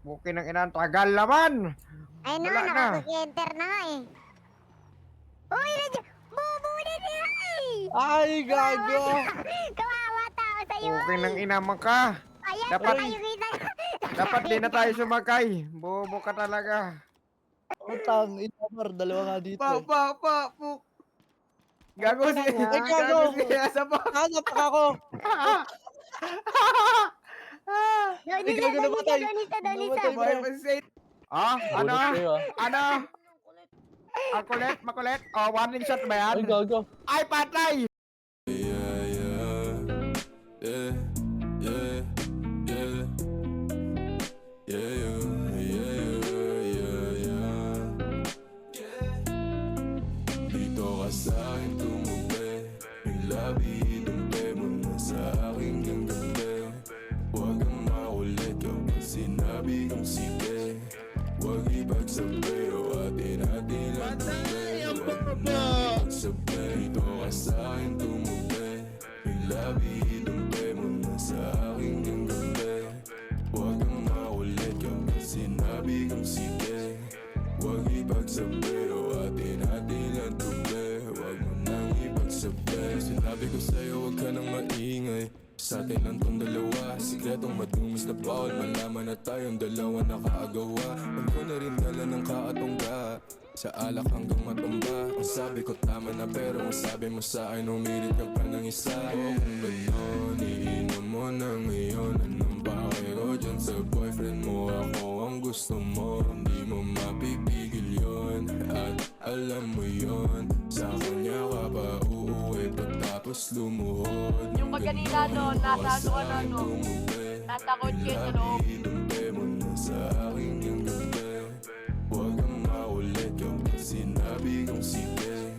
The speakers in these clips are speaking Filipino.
Bukin ng ina, tagal naman. Ay na, Wala na. nakaka-enter na nga eh. Uy, nandiyan! Bobo na niya eh! Ay, gago! Kawawa tao sa'yo Bukin ng eh! ina mo ka. Ayan, Dapat- tayo kita. Dapat di na tayo sumakay. Bobo ka talaga. Utang, inamar, dalawa nga dito eh. Puk. Gago si... Ano? Ay, gago! Gago si Asa pa. Nakasapak ako! Ay, gago namatay! Namatay, Donisa. pre. Ano? Bonus kayo, ah. Ano? Ang kulit, makulit. Oh, warning shot ba yan? Ay, gago. Ay, patay! Dito ka sa'kin tumubi, yung labi dumpe mo na sa aking ganggabi. Huwag kang makulit kapag sinabi kong sige. Huwag ipagsabi o atin-atin ang tubi. Huwag mo na ipagsabi. Dito ka sa'kin tumubi, yung labi dumpe mo na sa aking ganggabi. Huwag kang makulit kapag sinabi kong sige. Huwag ipagsabi o atin-atin ang tubi. Huwag mo nang ipagsabi. Sinabi ko sa'yo huwag ka nang maingay. Sa atin lang tong dalawa, sikretong madumis na bawal malaman na tayong dalawa nakaagawa. Huwag ko na rin dala ng kaatongga, sa alak hanggang matumba. Ang sabi ko tama na pero ang sabi mo sa akin umirit ka pa ng isa. O kung gano'n, iinom mo na ngayon. Anong bakit ko dyan sa boyfriend mo? Ako ang gusto mo, hindi mo mapipigil yun. At alam mo yun, sa kanya ka pa uuwi pagtapos lumuhod. Yung kanina doon, nasa ano ka na no? Nasa kotse sa loob. Idumpe mo na sa aking yung gabi. Huwag kang maulit kapag sinabi kong sige.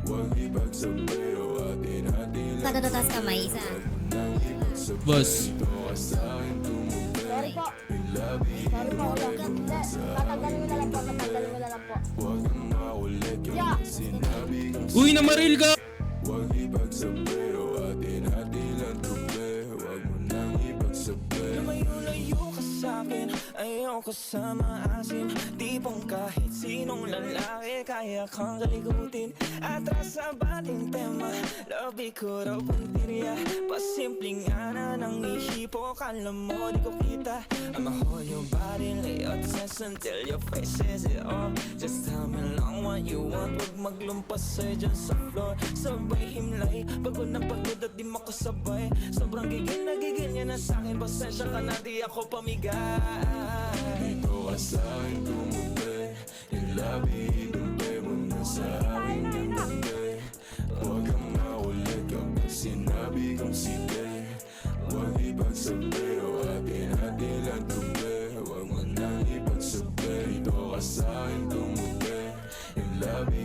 Huwag ipagsabi o atin-atin lang. Patututas kamay, isa. Nang ipagsabi. Boss. Ito ka sa'kin tumubi. Sorry po. Yung labi Tatanggalin mo na lang po, tatanggalin mo na lang po. huwag kang maulit kapag sinabi kong sige. Uy, namaril ka! Huwag ipagsabi o atin-atin lang tubi. Huwag mo nang ipagsabi. Lumayo-layo ka sa'kin, ayoko sa maasim. Tipong kahit sinong lalaki kaya kang kalikutin. Atras sa bating tema, labi ko raw puntirya. Pasimpleng ana ng ihipo, kala mo di ko kita. I'ma hold your body, lay your chest until your face says it all. Just tell me lang what you want, huwag maglumpas sa'yo dyan sa floor. Sabay himlay, pagod na pagod at di makasabay. Sobrang gigil na gigil niya na sa'kin, pasensya ka na di ako pamigay. Dito ka sa'kin tumubi. Yung labi dumpe mo na sa aking ganggabi. Huwag kang maulit kapag sinabi kong sige. Huwag ipagsabi o atin-atin lang tubi. Huwag mo nang ipagsabi. Dito ka sa'kin tumubi. Yung labi